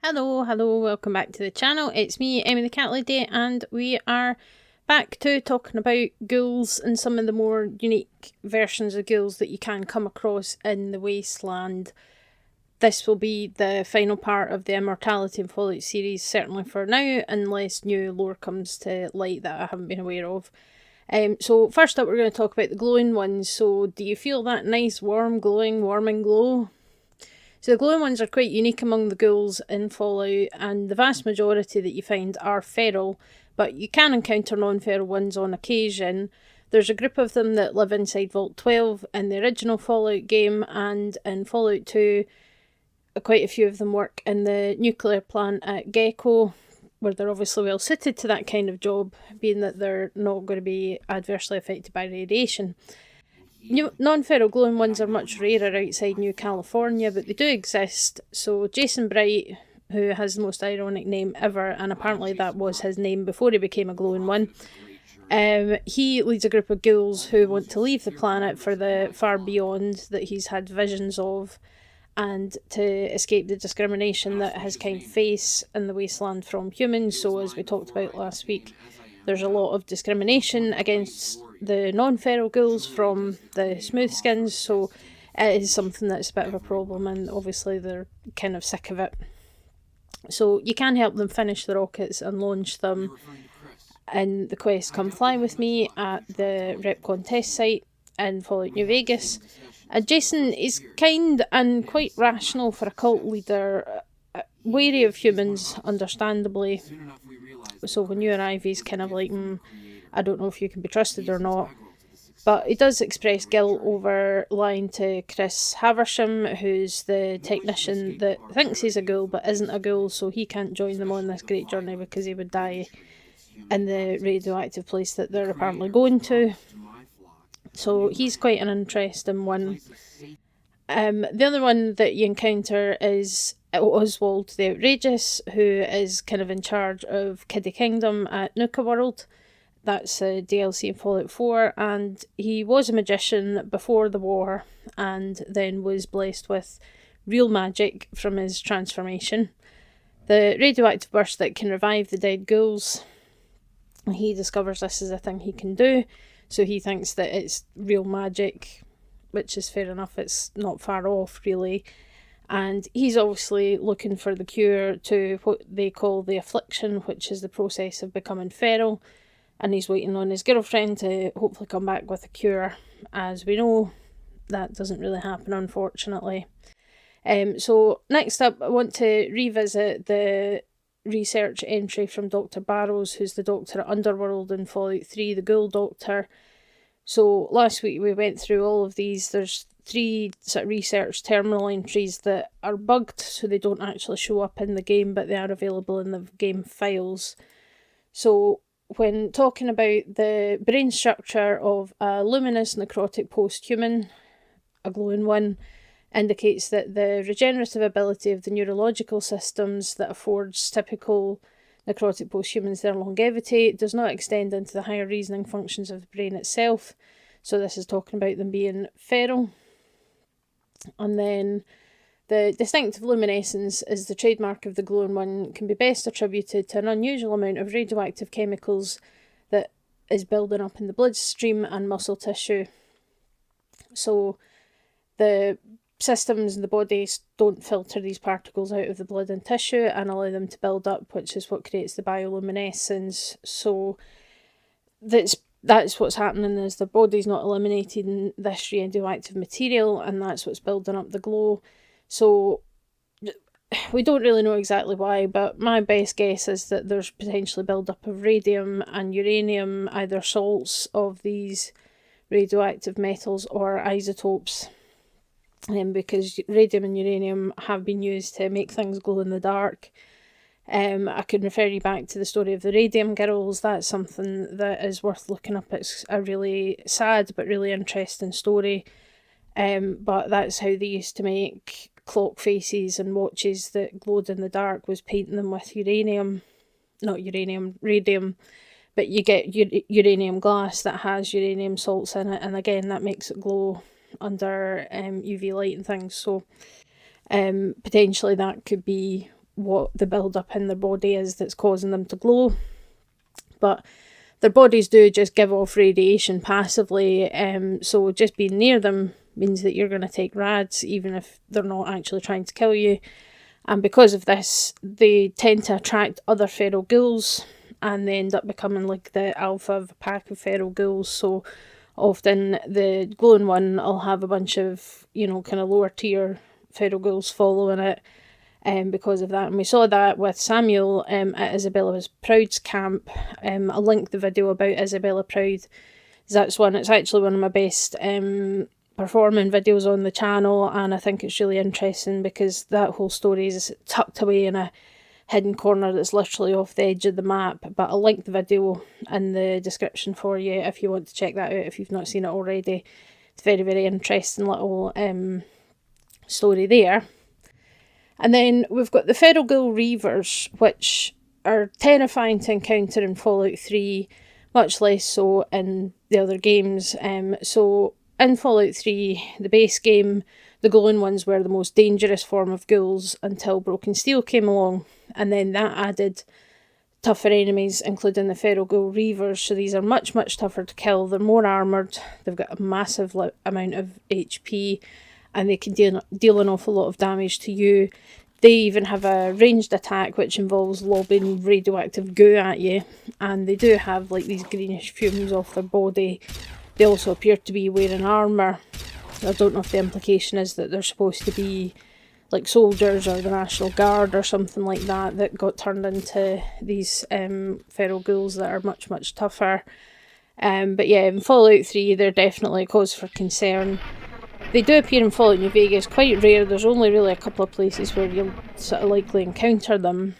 Hello, welcome back to the channel. It's me, Emmy the Cat Lady, and we are back to talking about ghouls and some of the more unique versions of ghouls that you can come across in the Wasteland. This will be the final part of the Immortality and Fallout series, certainly for now, unless new lore comes to light that I haven't been aware of. So first up we're going to talk about the glowing ones. So do you feel that nice warm and glow? So the glowing ones are quite unique among the ghouls in Fallout, and the vast majority that you find are feral, but you can encounter non-feral ones on occasion. There's a group of them that live inside Vault 12 in the original Fallout game, and in Fallout 2 quite a few of them work in the nuclear plant at Gecko, where they're obviously well suited to that kind of job, being that they're not going to be adversely affected by radiation. Non-feral glowing ones are much rarer outside New California, but they do exist. So Jason Bright, who has the most ironic name ever, and apparently that was his name before he became a glowing one, he leads a group of ghouls who want to leave the planet for the far beyond that he's had visions of, and to escape the discrimination that his kind face in the wasteland from humans. So as we talked about last week, there's a lot of discrimination against the non-feral ghouls from the smooth skins, so it is something that's a bit of a problem, and obviously they're kind of sick of it. So you can help them finish the rockets and launch them in the quest Come Fly With Me at the RepCon test site in Fallout New Vegas. Jason is kind and quite rational for a cult leader, wary of humans, understandably. So when you arrive, he's kind of like, I don't know if you can be trusted or not. But he does express guilt over lying to Chris Haversham, who's the technician that thinks he's a ghoul but isn't a ghoul, so he can't join them on this great journey because he would die in the radioactive place that they're apparently going to. So he's quite an interesting one. The other one that you encounter is Oswald the Outrageous, who is kind of in charge of Kiddie Kingdom at Nuka World. That's a DLC in Fallout 4, and he was a magician before the war and then was blessed with real magic from his transformation. The radioactive burst that can revive the dead ghouls, he discovers this is a thing he can do, so he thinks that it's real magic, which is fair enough, it's not far off really. And he's obviously looking for the cure to what they call the affliction, which is the process of becoming feral. And he's waiting on his girlfriend to hopefully come back with a cure. As we know, that doesn't really happen, unfortunately. So next up, I want to revisit the research entry from Dr. Barrows, who's the doctor at Underworld in Fallout 3, the Ghoul Doctor. So last week we went through all of these. There's 3 sort of research terminal entries that are bugged, so they don't actually show up in the game, but they are available in the game files. So when talking about the brain structure of a luminous necrotic post-human, a glowing one, indicates that the regenerative ability of the neurological systems that affords typical necrotic post-humans their longevity does not extend into the higher reasoning functions of the brain itself. So this is talking about them being feral. And then the distinctive luminescence is the trademark of the glowing one, can be best attributed to an unusual amount of radioactive chemicals that is building up in the bloodstream and muscle tissue. So the systems in the body don't filter these particles out of the blood and tissue and allow them to build up, which is what creates the bioluminescence. So that's what's happening, is the body's not eliminating this radioactive material, and that's what's building up the glow. So we don't really know exactly why, but my best guess is that there's potentially build-up of radium and uranium, either salts of these radioactive metals or isotopes, because radium and uranium have been used to make things glow in the dark. I can refer you back to the story of the Radium Girls. That's something that is worth looking up. It's a really sad but really interesting story. But that's how they used to make clock faces and watches that glowed in the dark, was painting them with radium, but you get uranium glass that has uranium salts in it, and again that makes it glow under UV light and things. So potentially that could be what the build-up in their body is that's causing them to glow. But their bodies do just give off radiation passively, so just being near them means that you're going to take rads, even if they're not actually trying to kill you. And because of this, they tend to attract other feral ghouls, and they end up becoming like the alpha of a pack of feral ghouls. So often the glowing one will have a bunch of, kind of lower tier feral ghouls following it, because of that. And we saw that with Samuel at Isabella Proud's camp. I'll link the video about Isabella Proud. It's actually one of my best performing videos on the channel, and I think it's really interesting because that whole story is tucked away in a hidden corner that's literally off the edge of the map. But I'll link the video in the description for you if you want to check that out if you've not seen it already. It's a very, very interesting little story there. And then we've got the feral Ghoul Reavers, which are terrifying to encounter in Fallout 3, much less so in the other games. So in Fallout 3, the base game, the glowing ones were the most dangerous form of ghouls until Broken Steel came along, and then that added tougher enemies, including the feral Ghoul Reavers. So these are much, much tougher to kill. They're more armoured, they've got a massive amount of HP, and they can deal an awful lot of damage to you. They even have a ranged attack which involves lobbing radioactive goo at you, and they do have like these greenish fumes off their body. They also appear to be wearing armour. I don't know if the implication is that they're supposed to be like soldiers or the National Guard or something like that got turned into these feral ghouls that are much, much tougher. But yeah, in Fallout 3 they're definitely a cause for concern. They do appear in Fallout New Vegas, quite rare. There's only really a couple of places where you'll sort of likely encounter them.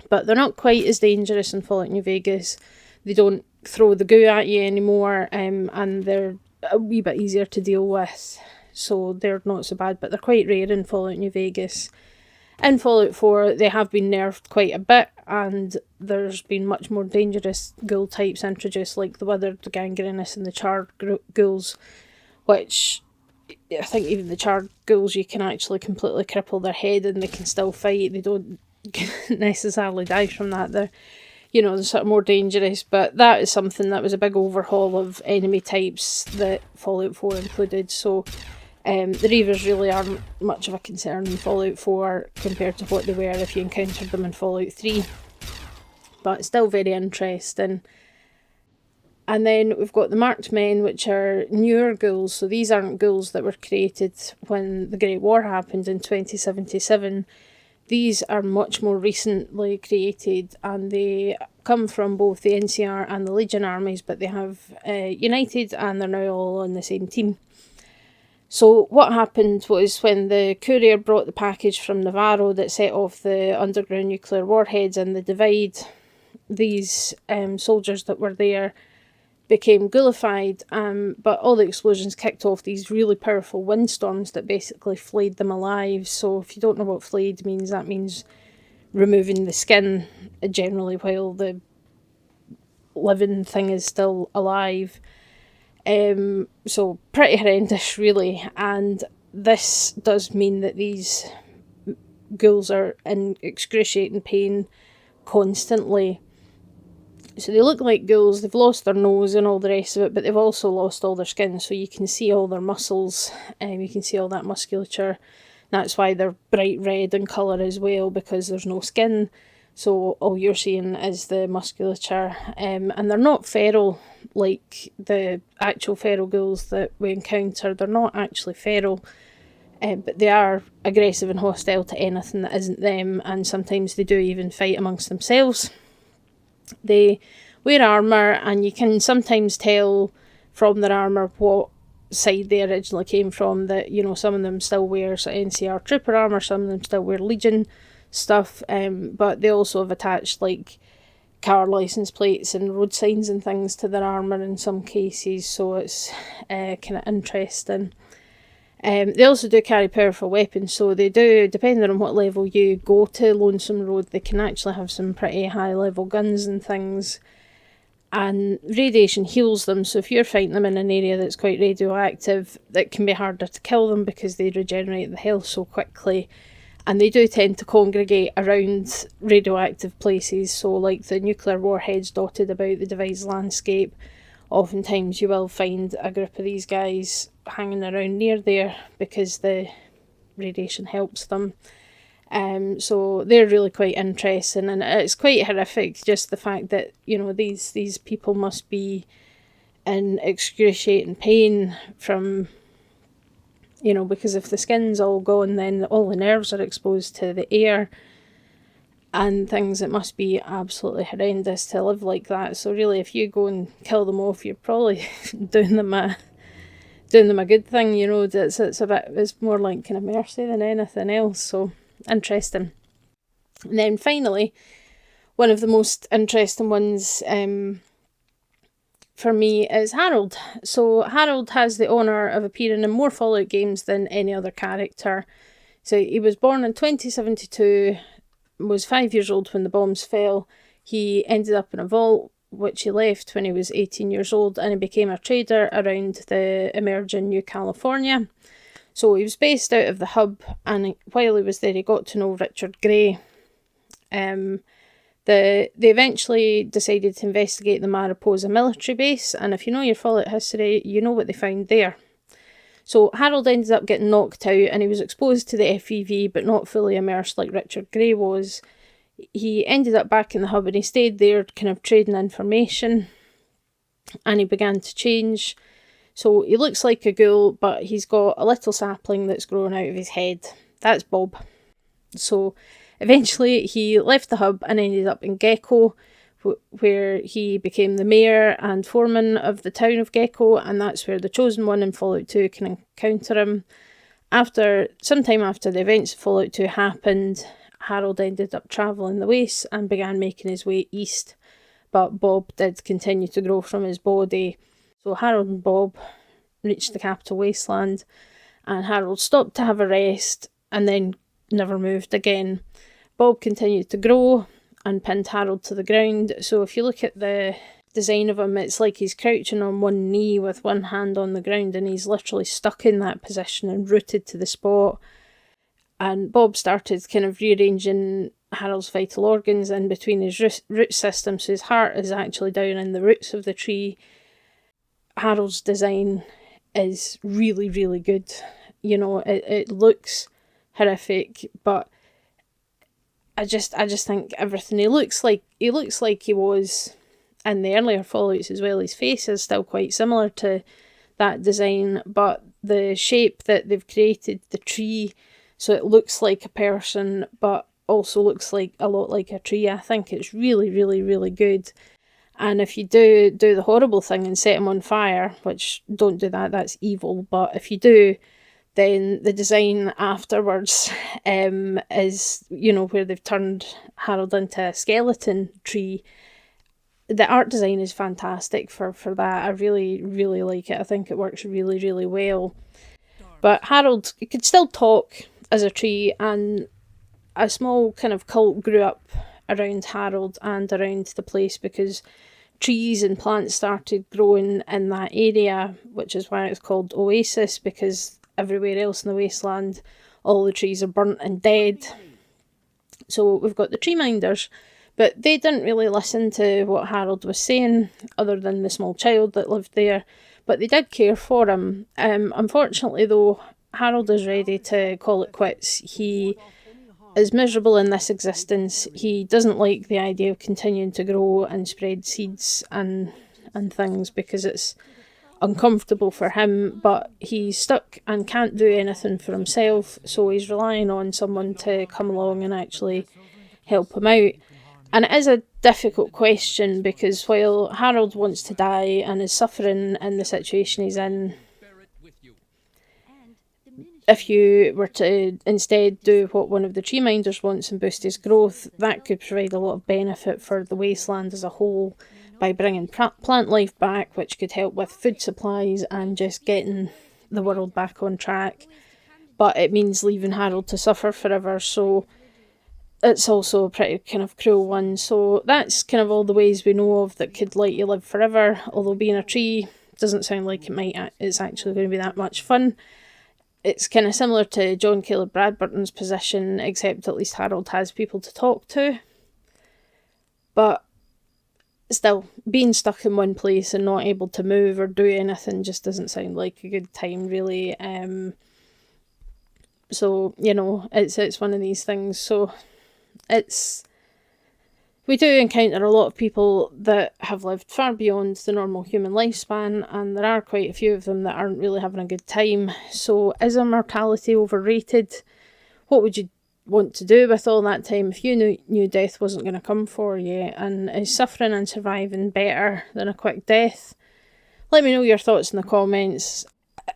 But they're not quite as dangerous in Fallout New Vegas. They don't throw the goo at you anymore, and they're a wee bit easier to deal with. So they're not so bad, but they're quite rare in Fallout New Vegas. In Fallout 4, they have been nerfed quite a bit, and there's been much more dangerous ghoul types introduced, like the Withered, the Gangrenous, and the Charred ghouls, which I think even the Charred ghouls, you can actually completely cripple their head and they can still fight. They don't necessarily die from that. They're sort of more dangerous, but that is something that was a big overhaul of enemy types that Fallout 4 included. So the Reavers really aren't much of a concern in Fallout 4 compared to what they were if you encountered them in Fallout 3. But it's still very interesting. And then we've got the Marked Men, which are newer ghouls. So these aren't ghouls that were created when the Great War happened in 2077. These are much more recently created, and they come from both the NCR and the Legion armies, but they have united and they're now all on the same team. So what happened was when the courier brought the package from Navarro that set off the underground nuclear warheads in the Divide, these soldiers that were there became ghoulified, but all the explosions kicked off these really powerful windstorms that basically flayed them alive. So if you don't know what flayed means, that means removing the skin generally while the living thing is still alive. So pretty horrendous really, and this does mean that these ghouls are in excruciating pain constantly. So they look like ghouls, they've lost their nose and all the rest of it, but they've also lost all their skin, so you can see all their muscles, you can see all that musculature. That's why they're bright red in colour as well, because there's no skin, so all you're seeing is the musculature. And they're not feral like the actual feral ghouls that we encounter. They're not actually feral, but they are aggressive and hostile to anything that isn't them, and sometimes they do even fight amongst themselves. They wear armour, and you can sometimes tell from their armour what side they originally came from. That, some of them still wear NCR trooper armour, some of them still wear Legion stuff, but they also have attached like car licence plates and road signs and things to their armour in some cases, so it's kind of interesting. They also do carry powerful weapons, so they do, depending on what level you go to Lonesome Road, they can actually have some pretty high level guns and things. And radiation heals them, so if you're fighting them in an area that's quite radioactive, it can be harder to kill them because they regenerate the health so quickly. and they do tend to congregate around radioactive places, so like the nuclear warheads dotted about the device landscape. Oftentimes you will find a group of these guys hanging around near there because the radiation helps them. So they're really quite interesting, and it's quite horrific, just the fact that, you know, these people must be in excruciating pain from, you know, because if the skin's all gone, then all the nerves are exposed to the air and things. It must be absolutely horrendous to live like that. So really, if you go and kill them off, you're probably doing them a good thing, you know. It's more like kind of mercy than anything else. So interesting. And then finally, one of the most interesting ones for me is Harold. So Harold has the honour of appearing in more Fallout games than any other character. So he was born in 2072, was 5 years old when the bombs fell. He ended up in a vault, which he left when he was 18 years old, and he became a trader around the emerging New California. So he was based out of the hub, and while he was there he got to know Richard Gray. They eventually decided to investigate the Mariposa military base, and if you know your Fallout history, you know what they found there. So Harold ended up getting knocked out, and he was exposed to the FEV, but not fully immersed like Richard Gray was. He ended up back in the hub, and he stayed there kind of trading information, and he began to change. So he looks like a ghoul, but he's got a little sapling that's grown out of his head. That's Bob. So eventually he left the hub and ended up in Gecko, where he became the mayor and foreman of the town of Gecko, and that's where the Chosen One in Fallout 2 can encounter him. Sometime after the events of Fallout 2 happened, Harold ended up travelling the wastes and began making his way east, but Bob did continue to grow from his body. So Harold and Bob reached the capital wasteland, and Harold stopped to have a rest and then never moved again. Bob continued to grow and pinned Harold to the ground. So if you look at the design of him, it's like he's crouching on one knee with one hand on the ground, and he's literally stuck in that position and rooted to the spot. And Bob started kind of rearranging Harold's vital organs in between his root system, so his heart is actually down in the roots of the tree. Harold's design is really, really good. You know, it looks horrific, but I just think everything he looks like he was in the earlier Fallouts as well. His face is still quite similar to that design, but the shape that they've created, the tree, so it looks like a person, but also looks like a lot like a tree. I think it's really, really, really good. And if you do the horrible thing and set him on fire, which don't do that, that's evil, but if you do, then the design afterwards is, you know, where they've turned Harold into a skeleton tree. The art design is fantastic for that. I really, really like it. I think it works really, really well. But Harold could still talk as a tree, and a small kind of cult grew up around Harold and around the place because trees and plants started growing in that area, which is why it's called Oasis, because everywhere else in the wasteland all the trees are burnt and dead. So we've got the tree minders, but they didn't really listen to what Harold was saying, other than the small child that lived there, but they did care for him. Unfortunately though, Harold is ready to call it quits. He is miserable in this existence. He doesn't like the idea of continuing to grow and spread seeds and things because it's uncomfortable for him, but he's stuck and can't do anything for himself, so he's relying on someone to come along and actually help him out. And it is a difficult question because while Harold wants to die and is suffering in the situation he's in, if you were to instead do what one of the tree minders wants and boost his growth, that could provide a lot of benefit for the wasteland as a whole by bringing plant life back, which could help with food supplies and just getting the world back on track. But it means leaving Harold to suffer forever, so it's also a pretty kind of cruel one. So that's kind of all the ways we know of that could let you live forever, although being a tree doesn't sound like it's actually going to be that much fun. it's kind of similar to John Caleb Bradburton's position, except at least Harold has people to talk to. But still, being stuck in one place and not able to move or do anything just doesn't sound like a good time, really. So, you know, it's one of these things. So we do encounter a lot of people that have lived far beyond the normal human lifespan, and there are quite a few of them that aren't really having a good time. So is immortality overrated? What would you want to do with all that time if you knew death wasn't going to come for you? And is suffering and surviving better than a quick death? Let me know your thoughts in the comments.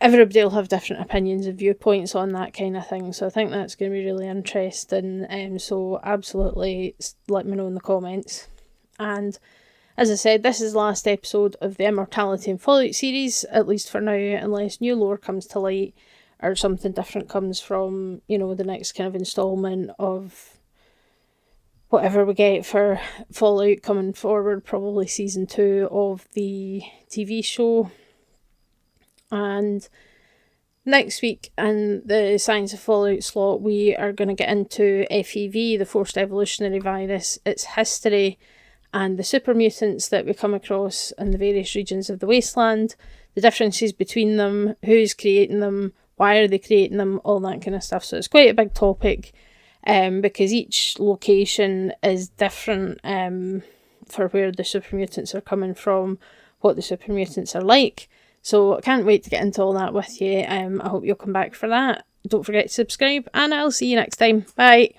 Everybody will have different opinions and viewpoints on that kind of thing, so I think that's going to be really interesting. So absolutely let me know in the comments. And as I said, this is the last episode of the Immortality and Fallout series, at least for now, unless new lore comes to light or something different comes from, you know, the next kind of instalment of whatever we get for Fallout coming forward, probably season 2 of the TV show. And next week in the Science of Fallout slot, we are going to get into FEV, the Forced Evolutionary Virus, its history, and the super mutants that we come across in the various regions of the wasteland, the differences between them, who's creating them, why are they creating them, all that kind of stuff. So it's quite a big topic, because each location is different for where the super mutants are coming from, what the super mutants are like. So I can't wait to get into all that with you. I hope you'll come back for that. Don't forget to subscribe, and I'll see you next time. Bye.